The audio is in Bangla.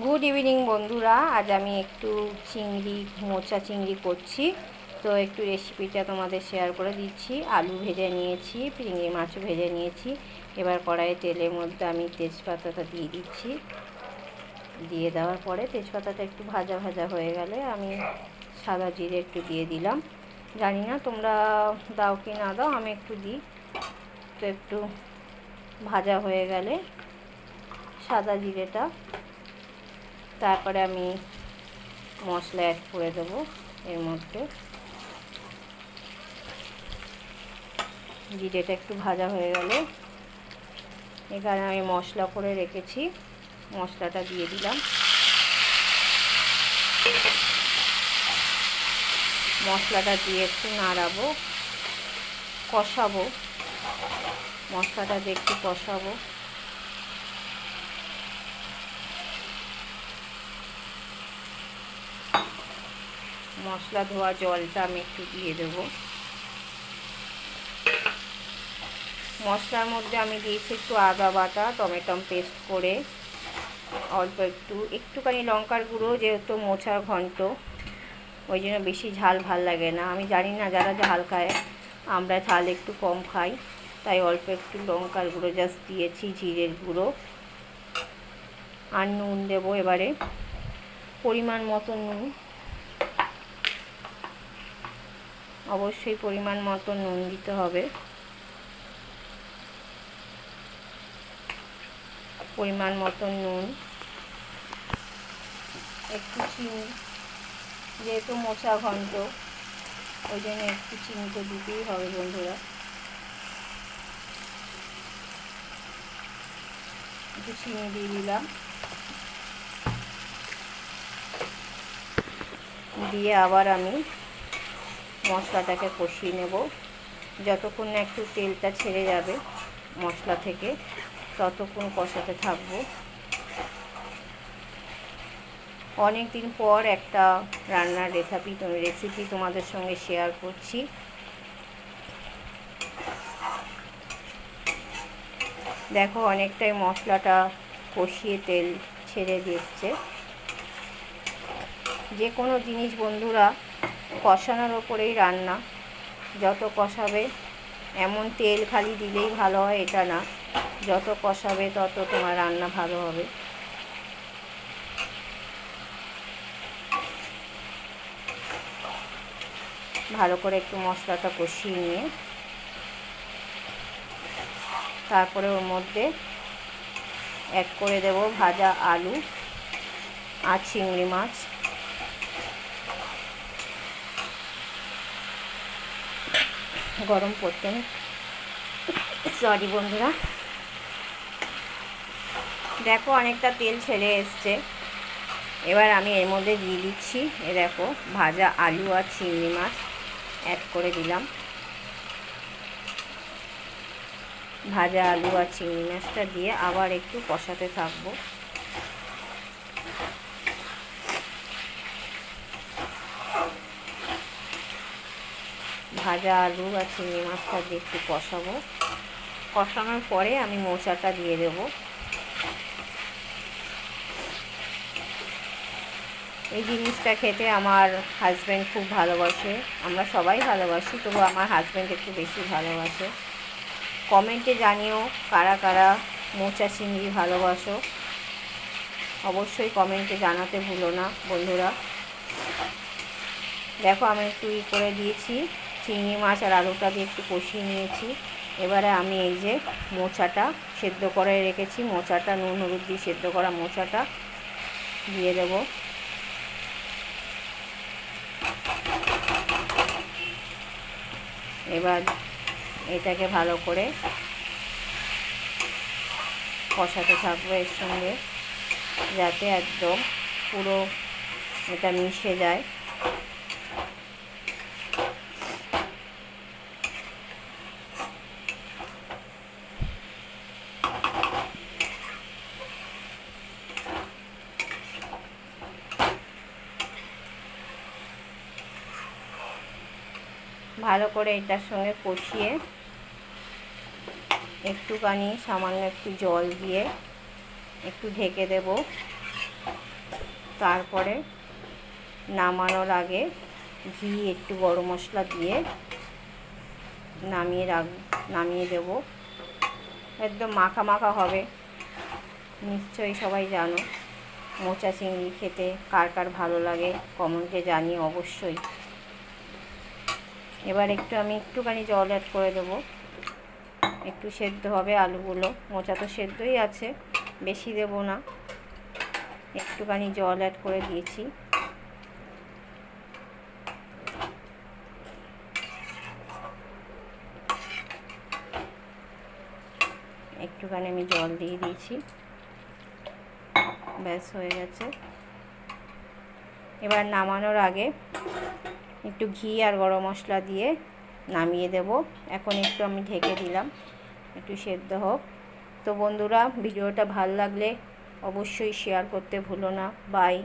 গুড ইভিনিং বন্ধুরা, আজ আমি একটু মোচা চিংড়ি করছি। তো একটু রেসিপিটা তোমাদের শেয়ার করে দিচ্ছি। আলু ভেজে নিয়েছি, চিংড়ি মাছও ভেজে নিয়েছি। এবার কড়াইয়ে তেলের মধ্যে আমি তেজপাতাটা দিয়ে দিচ্ছি। দিয়ে দেওয়ার পরে তেজপাতাটা একটু ভাজা ভাজা হয়ে গেলে আমি সাদা জিরে একটু দিয়ে দিলাম। জানি না তোমরা দাও কি না দাও, আমি একটু দিই। তো একটু ভাজা হয়ে গেলে সাদা জিরেটা, তারপরে আমি মশলা অ্যাড করে দেব এর মধ্যে। জিরেটা একটু ভাজা হয়ে গেলে এখানে আমি মশলা করে রেখেছি, মশলাটা দিয়ে দিলাম। মশলাটা দিয়ে একটু নাড়াবো, কষাবো। মশলাটা দিয়ে একটু কষাবো। মশলা ধোয়া জলটা আমি একটু দিয়ে দেবো। মশলার মধ্যে আমি দিয়েছি একটু আদা বাটা, টমেটো পেস্ট করে, অল্প একটুখানি লঙ্কার গুঁড়ো, যেহেতু মোচার ঘন্ট ওই জন্য বেশি ঝাল ভাল লাগে না। আমি জানি না যারা ঝাল খায়, আমরা ঝাল একটু কম খাই, তাই অল্প একটু লঙ্কার গুঁড়ো জাস্ট দিয়েছি, জিরের গুঁড়ো আর নুন দেবো এবারে পরিমাণ মতো নুন। অবশ্যই পরিমাণ মতো নুন দিতে হবে। পরিমাণ মতো নুন, একটু চিনি, যেহেতু মোচা ঘন্ট ওই জন্য একটু চিনি তো দিতেই হবে বন্ধুরা। একটু চিনি দিয়ে দিলাম। দিয়ে আবার আমি মশলাটাকে কষিয়ে নেব। যতক্ষণ না একটু তেলটা ছেড়ে যাবে মশলা থেকে, ততক্ষণ কষাতে থাকবো। অনেক দিন পর একটা রান্নার রেসিপি তোমাদের সঙ্গে শেয়ার করছি। দেখো অনেকটাই মশলাটা কষিয়ে তেল ছেড়ে দিচ্ছে। যে কোনো জিনিস বন্ধুরা কষানোর ওপরেই রান্না। যত কষাবে, এমন তেল খালি দিলেই ভালো হয় এটা না, যত কষাবে তত তোমার রান্না ভালো হবে। ভালো করে একটু মশলাটা কষিয়ে নিয়ে তারপরে ওর মধ্যে অ্যাড করে দেব ভাজা আলু আর চিংড়ি মাছ। গরম করতে সরি বন্ধুরা। দেখো অনেকটা তেল ছেড়ে এসছে। এবার আমি এর মধ্যে দিয়ে দিচ্ছি, দেখো ভাজা আলু আর চিংড়ি মাছ অ্যাড করে দিলাম। ভাজা আলু আর চিংড়ি মাছটা দিয়ে আবার একটু কষাতে থাকবো। ভাজা আলু আর চিংড়ি মাছটা দিয়ে একটু কষাবো। কষানোর পরে আমি মোচাটা দিয়ে দেবো। এই জিনিসটা খেতে আমার হাজব্যান্ড খুব ভালোবাসে। আমরা সবাই ভালোবাসি, তবু আমার হাজব্যান্ড একটু বেশি ভালোবাসে। কমেন্টে জানিও কারা কারা মোচা চিংড়ি ভালোবাসো, অবশ্যই কমেন্টে জানাতে ভুলো না বন্ধুরা। দেখো আমি একটু করে দিয়েছি, চিংড়ি মাছ আর আলুটা দিয়ে একটু কষিয়ে নিয়েছি। এবারে আমি এই যে মোচাটা সেদ্ধ করে রেখেছি, মোচাটা নুন হলুদ দিয়ে সেদ্ধ করা মোচাটা দিয়ে দেব। এবার এটাকে ভালো করে কষাতে থাকবো এর সঙ্গে, যাতে একদম পুরো এটা মিশে যায়। ভালো করে এটার সঙ্গে কষিয়ে একটুখানি সামান্য একটু জল দিয়ে একটু ঢেকে দেব। তারপরে নামানোর আগে ঘি একটু গরম মশলা দিয়ে নামিয়ে দেব। একদম মাখা মাখা হবে। নিশ্চয়ই সবাই জানো মোচা চিংড়ি খেতে কার কার ভালো লাগে কমেন্টে জানিয়ে অবশ্যই। এবার আমি একটুখানি জল অ্যাড করে দেবো, একটু সেদ্ধ হবে আলুগুলো। মোচা তো সেদ্ধই আছে, বেশি দেব না, একটুখানি জল অ্যাড করে দিয়েছি। একটুখানি আমি জল দিয়ে দিয়েছি, ব্যাস হয়ে গেছে। এবার নামানোর আগে একটু ঘি আর গরম মশলা দিয়ে নামিয়ে দেব। এখন একটু আমি ঢেকে দিলাম, একটু সেদ্ধ হোক। তো বন্ধুরা, ভিডিওটা ভালো লাগলে অবশ্যই শেয়ার করতে ভুলো না। বাই।